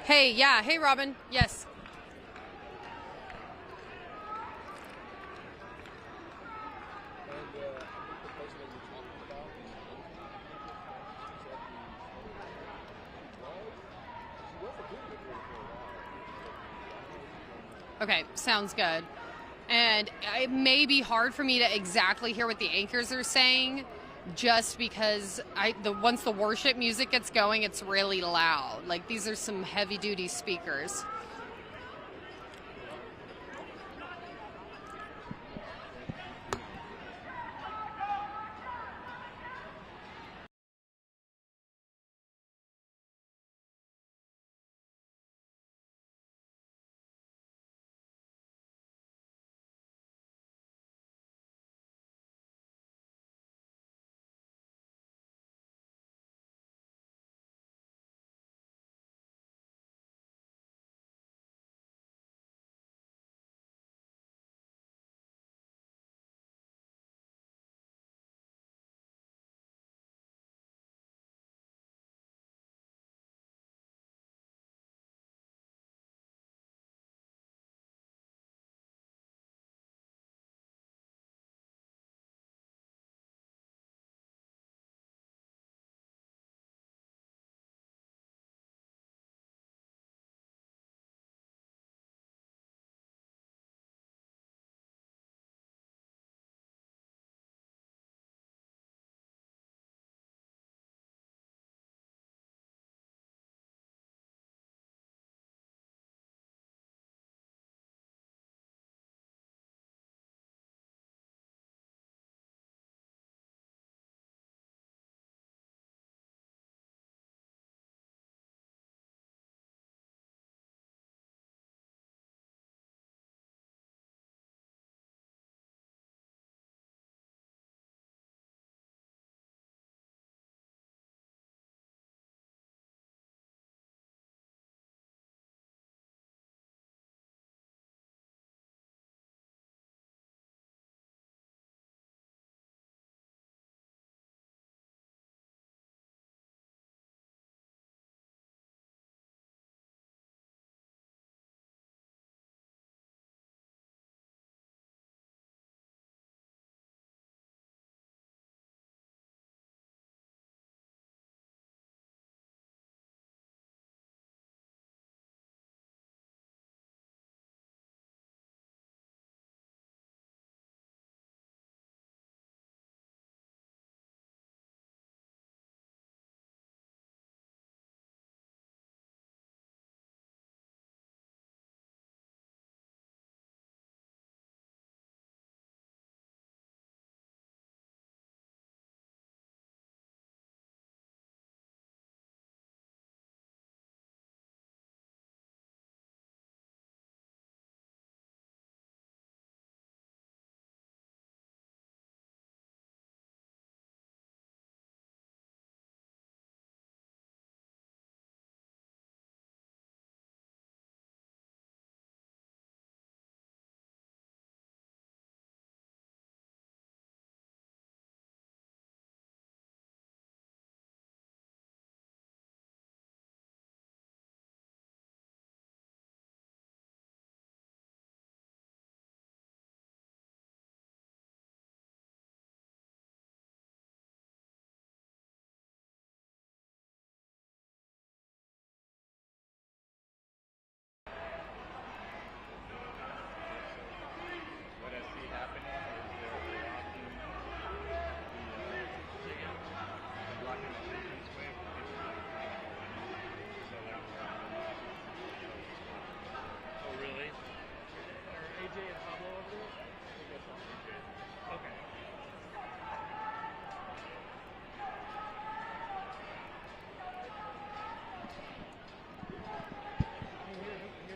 Hey, yeah. Hey, Robin. Yes. Okay, sounds good. And it may be hard for me to exactly hear what the anchors are saying, just because once the worship music gets going, it's really loud. Like, these are some heavy duty speakers.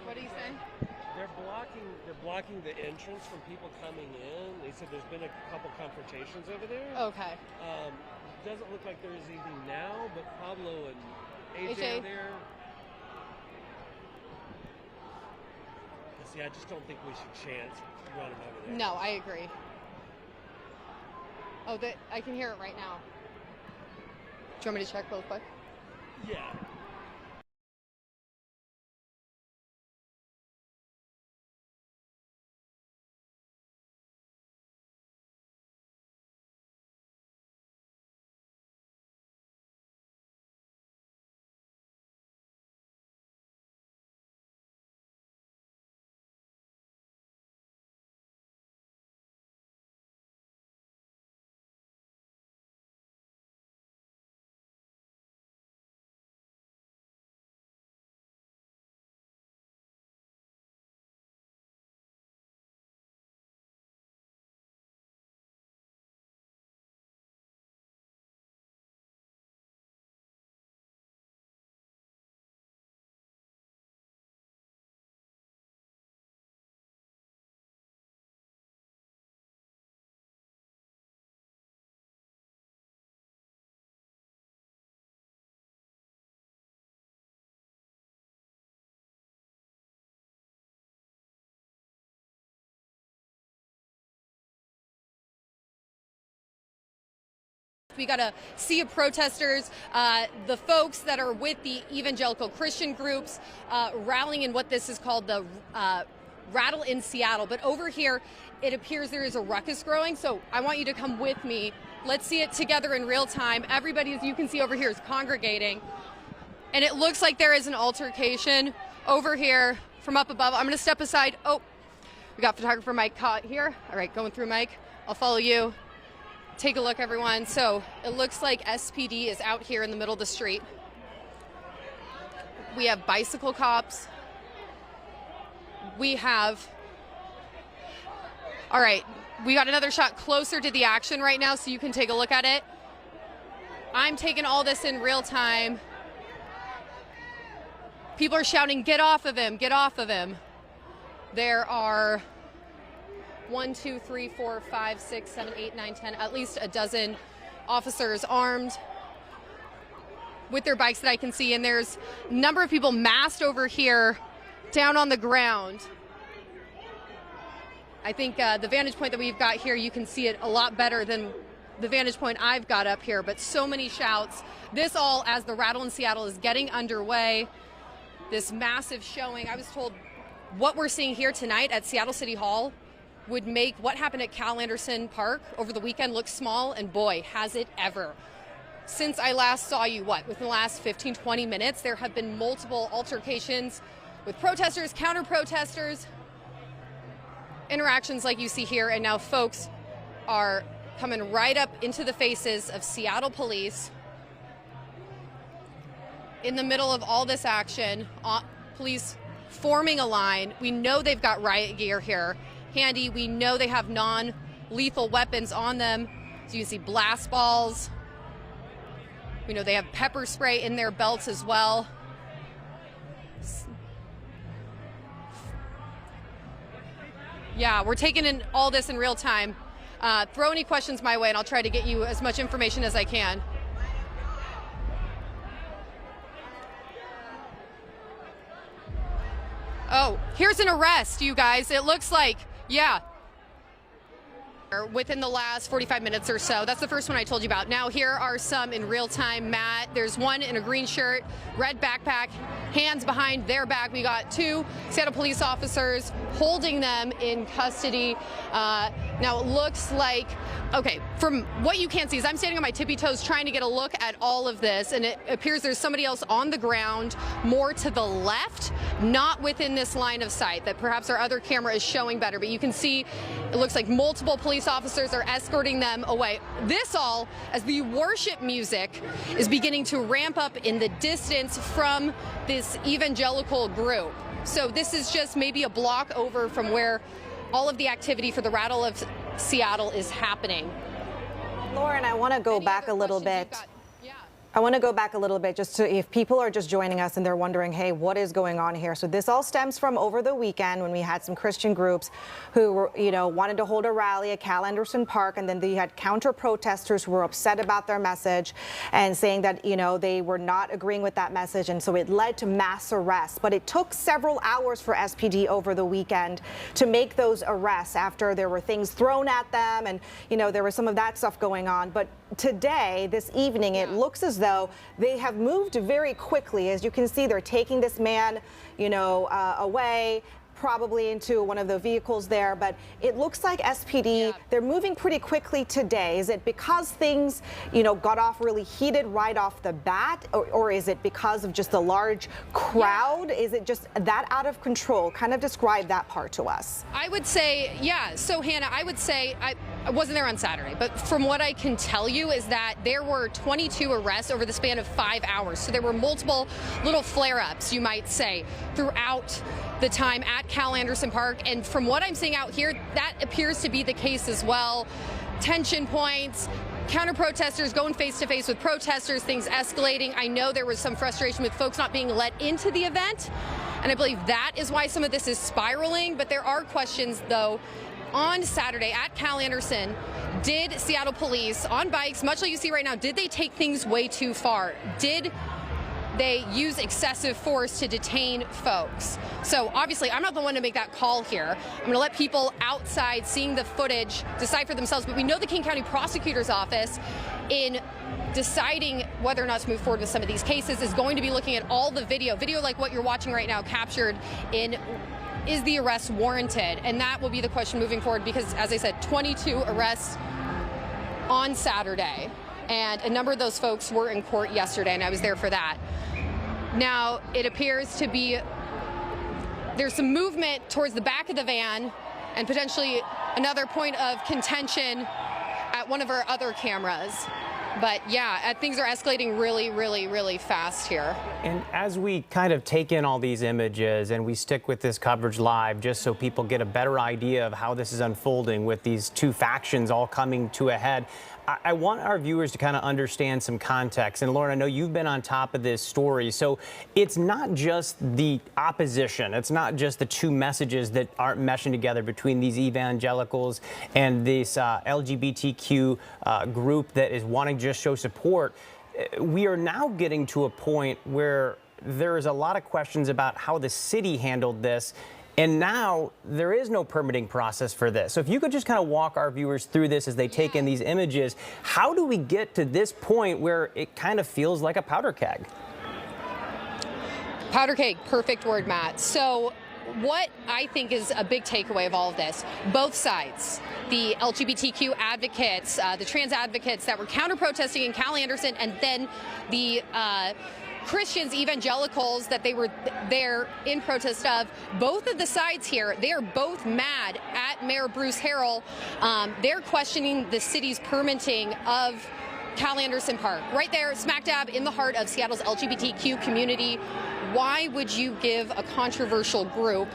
What are you saying? They're blocking the entrance from people coming in. They said there's been a couple confrontations over there. Okay. Doesn't look like there is anything now, but Pablo and AJ are there. See, I just don't think we should chance running over there. No, I agree. Oh, I can hear it right now. Do you want me to check real quick? Yeah. We got a sea of protesters, the folks that are with the evangelical Christian groups rallying in what this is called the Rattle in Seattle. But over here, it appears there is a ruckus growing, so I want you to come with me. Let's see it together in real time. Everybody, as you can see over here, is congregating. And it looks like there is an altercation over here from up above. I'm going to step aside. Oh, we got photographer Mike caught here. All right, going through, Mike. I'll follow you. Take a look, everyone. So it looks like SPD is out here in the middle of the street. We have bicycle cops. We have... All right, we got another shot closer to the action right now, so you can take a look at it. I'm taking all this in real time. People are shouting, "Get off of him, get off of him." There are 1, 2, 3, 4, 5, 6, 7, 8, 9, 10, at least a dozen officers armed with their bikes that I can see. And there's a number of people massed over here down on the ground. I think the vantage point that we've got here, you can see it a lot better than the vantage point I've got up here, but so many shouts. This all as the Rattle in Seattle is getting underway. This massive showing. I was told what we're seeing here tonight at Seattle City Hall would make what happened at Cal Anderson Park over the weekend look small, and boy, has it ever. Since I last saw you, within the last 15, 20 minutes, there have been multiple altercations with protesters, counter-protesters, interactions like you see here, and now folks are coming right up into the faces of Seattle police. In the middle of all this action, police forming a line. We know they've got riot gear here handy. We know they have non-lethal weapons on them. So you see blast balls. We know they have pepper spray in their belts as well. Yeah, we're taking in all this in real time. Throw any questions my way and I'll try to get you as much information as I can. Oh, here's an arrest, you guys. It looks like, yeah. Within the last 45 minutes or so. That's the first one I told you about. Now here are some in real time, Matt. There's one in a green shirt, red backpack, hands behind their back. We got 2 Seattle police officers holding them in custody. Now it looks like, okay, from what you can't see is I'm standing on my tippy toes trying to get a look at all of this, and it appears there's somebody else on the ground more to the left, not within this line of sight that perhaps our other camera is showing better, but you can see it looks like multiple police officers are escorting them away. This all as the worship music is beginning to ramp up in the distance from this evangelical group. So this is just maybe a block over from where all of the activity for the Rattle of Seattle is happening. Lauren, I want to go back a little bit. I want to go back a little bit just to, if people are just joining us and they're wondering, hey, what is going on here? So this all stems from over the weekend when we had some Christian groups who were, wanted to hold a rally at Cal Anderson Park, and then they had counter-protesters who were upset about their message and saying that, they were not agreeing with that message, and so it led to mass arrests. But it took several hours for SPD over the weekend to make those arrests after there were things thrown at them, and, there was some of that stuff going on. But today, this evening, it looks as though they have moved very quickly. As you can see, they're taking this man, away, probably into one of the vehicles there, but it looks like SPD, they're moving pretty quickly today. Is it because things, got off really heated right off the bat, or is it because of just the large crowd? Is it just that out of control? Kind of describe that part to us. I would say, so Hannah, I would say, I wasn't there on Saturday, but from what I can tell you is that there were 22 arrests over the span of 5 hours. So there were multiple little flare-ups, you might say, throughout the time at Cal Anderson Park. And from what I'm seeing out here, that appears to be the case as well. Tension points, counter-protesters going face-to-face with protesters, things escalating. I know there was some frustration with folks not being let into the event, and I believe that is why some of this is spiraling. But there are questions, though. On Saturday at Cal Anderson, did Seattle police on bikes, much like you see right now, did they take things way too far? Did they use excessive force to detain folks. So obviously, I'm not the one to make that call here. I'm going to let people outside seeing the footage decide for themselves. But we know the King County Prosecutor's Office, in deciding whether or not to move forward with some of these cases, is going to be looking at all the video like what you're watching right now, captured in is the arrest warranted? And that will be the question moving forward, because, as I said, 22 arrests on Saturday, and a number of those folks were in court yesterday, and I was there for that. Now, it appears to be there's some movement towards the back of the van, and potentially another point of contention at one of our other cameras. But yeah, things are escalating really, really, really fast here. And as we kind of take in all these images and we stick with this coverage live, just so people get a better idea of how this is unfolding with these two factions all coming to a head, I want our viewers to kind of understand some context. And Lauren, I know you've been on top of this story. So it's not just the opposition. It's not just the two messages that aren't meshing together between these evangelicals and this LGBTQ group that is wanting to just show support. We are now getting to a point where there is a lot of questions about how the city handled this. And now there is no permitting process for this. So if you could just kind of walk our viewers through this as they take in these images, how do we get to this point where it kind of feels like a powder keg? Powder keg, perfect word, Matt. So what I think is a big takeaway of all of this, both sides, the LGBTQ advocates, the trans advocates that were counter-protesting in Cal Anderson, and then the Christians, evangelicals that they were there in protest of, both of the sides here, they are both mad at Mayor Bruce Harrell. They're questioning the city's permitting of Cal Anderson Park, right there, smack dab in the heart of Seattle's LGBTQ community. Why would you give a controversial group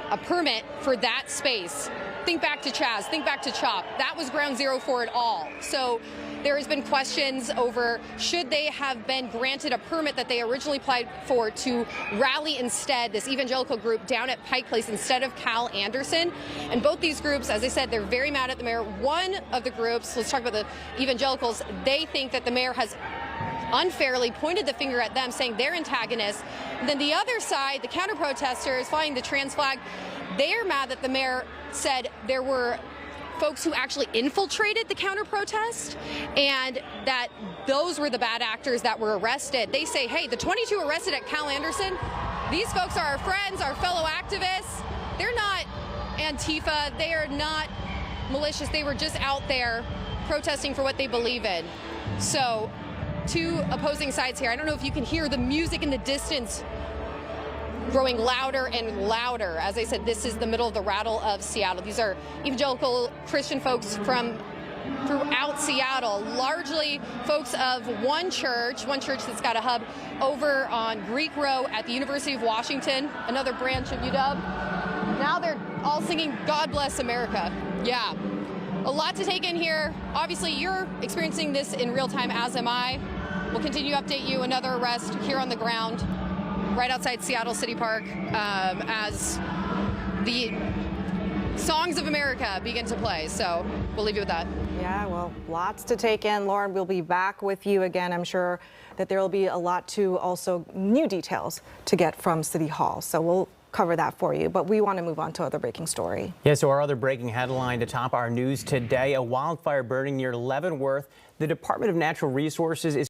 a permit for that space? Think back to Chaz, think back to CHOP. That was ground zero for it all. So there has been questions over, should they have been granted a permit that they originally applied for to rally instead, this evangelical group down at Pike Place instead of Cal Anderson? And both these groups, as I said, they're very mad at the mayor. One of the groups, let's talk about the evangelicals, they think that the mayor has unfairly pointed the finger at them, saying they're antagonists. And then the other side, the counter-protesters flying the trans flag, they're mad that the mayor said there were folks who actually infiltrated the counter-protest and that those were the bad actors that were arrested. They say, hey, the 22 arrested at Cal Anderson, these folks are our friends, our fellow activists. They're not Antifa. They are not malicious. They were just out there protesting for what they believe in. So two opposing sides here. I don't know if you can hear the music in the distance growing louder and louder. As I said, this is the middle of the Rattle of Seattle. These are evangelical Christian folks from throughout Seattle, largely folks of one church that's got a hub over on Greek Row at the University of Washington, another branch of UW. Now they're all singing God Bless America. Yeah, a lot to take in here. Obviously, you're experiencing this in real time, as am I. We'll continue to update you. Another arrest here on the ground, right outside Seattle City Park, as the songs of America begin to play. So we'll leave you with that. Yeah, well, lots to take in. Lauren, we'll be back with you again. I'm sure that there will be a lot to also new details to get from City Hall. So we'll cover that for you. But we want to move on to other breaking story. Yeah, so our other breaking headline to top our news today, a wildfire burning near Leavenworth. The Department of Natural Resources is